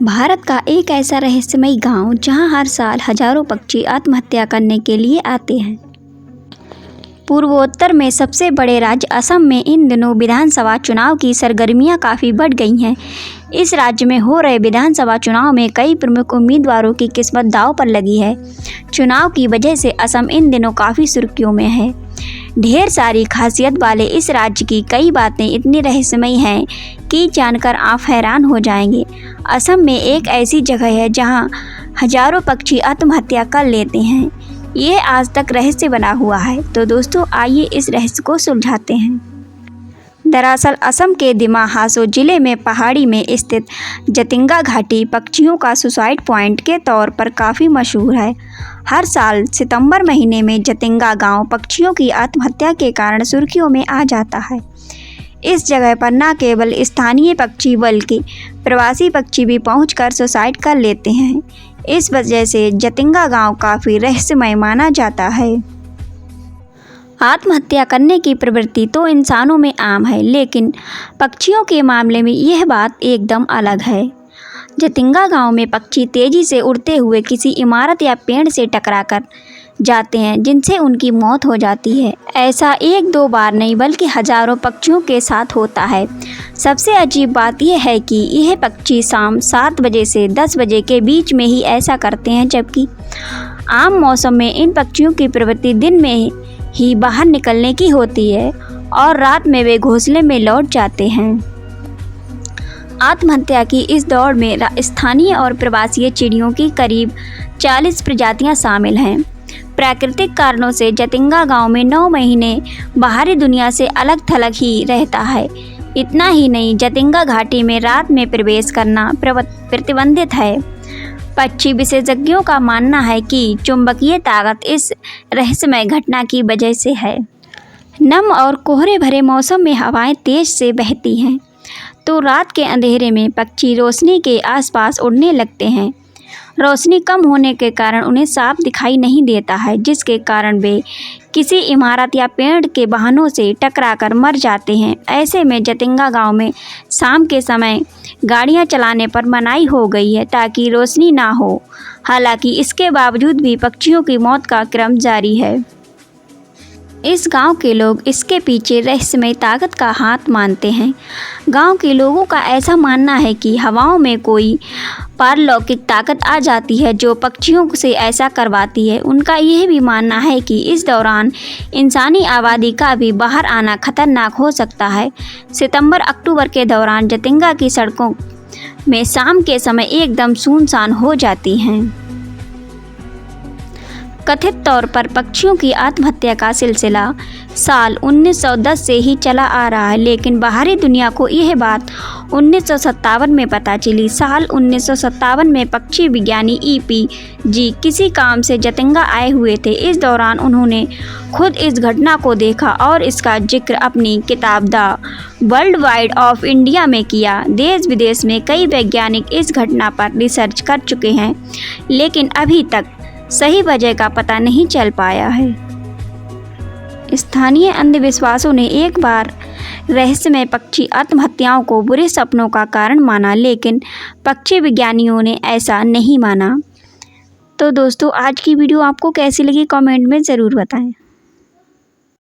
भारत का एक ऐसा रहस्यमयी गांव जहां हर साल हजारों पक्षी आत्महत्या करने के लिए आते हैं। पूर्वोत्तर में सबसे बड़े राज्य असम में इन दिनों विधानसभा चुनाव की सरगर्मियां काफ़ी बढ़ गई हैं। इस राज्य में हो रहे विधानसभा चुनाव में कई प्रमुख उम्मीदवारों की किस्मत दांव पर लगी है। चुनाव की वजह से असम इन दिनों काफ़ी सुर्खियों में है। ढेर सारी खासियत वाले इस राज्य की कई बातें इतनी रहस्यमयी हैं कि जानकर आप हैरान हो जाएंगे। असम में एक ऐसी जगह है जहां हजारों पक्षी आत्महत्या कर लेते हैं। ये आज तक रहस्य बना हुआ है। तो दोस्तों आइए इस रहस्य को सुलझाते हैं। दरअसल असम के दिमा हासो जिले में पहाड़ी में स्थित जतिंगा घाटी पक्षियों का सुसाइड पॉइंट के तौर पर काफ़ी मशहूर है। हर साल सितंबर महीने में जतिंगा गांव पक्षियों की आत्महत्या के कारण सुर्खियों में आ जाता है। इस जगह पर न केवल स्थानीय पक्षी बल्कि प्रवासी पक्षी भी पहुंचकर सुसाइड कर लेते हैं। इस वजह से जतिंगा गांव काफ़ी रहस्यमय माना जाता है। आत्महत्या करने की प्रवृत्ति तो इंसानों में आम है, लेकिन पक्षियों के मामले में यह बात एकदम अलग है। जतिंगा गांव में पक्षी तेज़ी से उड़ते हुए किसी इमारत या पेड़ से टकराकर जाते हैं, जिनसे उनकी मौत हो जाती है। ऐसा एक दो बार नहीं बल्कि हजारों पक्षियों के साथ होता है। सबसे अजीब बात यह है कि यह पक्षी शाम 7 बजे से 10 बजे के बीच में ही ऐसा करते हैं, जबकि आम मौसम में इन पक्षियों की प्रवृत्ति दिन में ही बाहर निकलने की होती है और रात में वे घोंसले में लौट जाते हैं। आत्महत्या की इस दौड़ में स्थानीय और प्रवासी चिड़ियों की करीब 40 प्रजातियां शामिल हैं। प्राकृतिक कारणों से जतिंगा गांव में 9 महीने बाहरी दुनिया से अलग थलग ही रहता है। इतना ही नहीं, जतिंगा घाटी में रात में प्रवेश करना प्रतिबंधित है। पक्षी विशेषज्ञों का मानना है कि चुंबकीय ताकत इस रहस्यमय घटना की वजह से है। नम और कोहरे भरे मौसम में हवाएं तेज से बहती हैं, तो रात के अंधेरे में पक्षी रोशनी के आसपास उड़ने लगते हैं। रोशनी कम होने के कारण उन्हें साफ दिखाई नहीं देता है, जिसके कारण वे किसी इमारत या पेड़ के वाहनों से टकराकर मर जाते हैं। ऐसे में जतिंगा गांव में शाम के समय गाड़ियां चलाने पर मनाही हो गई है ताकि रोशनी ना हो। हालांकि इसके बावजूद भी पक्षियों की मौत का क्रम जारी है। इस गांव के लोग इसके पीछे रहस्यमय ताकत का हाथ मानते हैं। गांव के लोगों का ऐसा मानना है कि हवाओं में कोई पारलौकिक ताकत आ जाती है जो पक्षियों से ऐसा करवाती है। उनका यह भी मानना है कि इस दौरान इंसानी आबादी का भी बाहर आना खतरनाक हो सकता है। सितंबर-अक्टूबर के दौरान जतिंगा की सड़कों में शाम के समय एकदम सुनसान हो जाती हैं। कथित तौर पर पक्षियों की आत्महत्या का सिलसिला साल 1910 से ही चला आ रहा है, लेकिन बाहरी दुनिया को यह बात 1957 में पता चली। साल 1957 में पक्षी विज्ञानी E.P. किसी काम से जतिंगा आए हुए थे। इस दौरान उन्होंने खुद इस घटना को देखा और इसका जिक्र अपनी किताब the world wide of India में किया। देश विदेश में कई वैज्ञानिक इस घटना पर रिसर्च कर चुके हैं, लेकिन अभी तक सही वजह का पता नहीं चल पाया है। स्थानीय अंधविश्वासों ने एक बार रहस्यमय पक्षी आत्महत्याओं को बुरे सपनों का कारण माना, लेकिन पक्षी विज्ञानियों ने ऐसा नहीं माना। तो दोस्तों आज की वीडियो आपको कैसी लगी कमेंट में ज़रूर बताएं।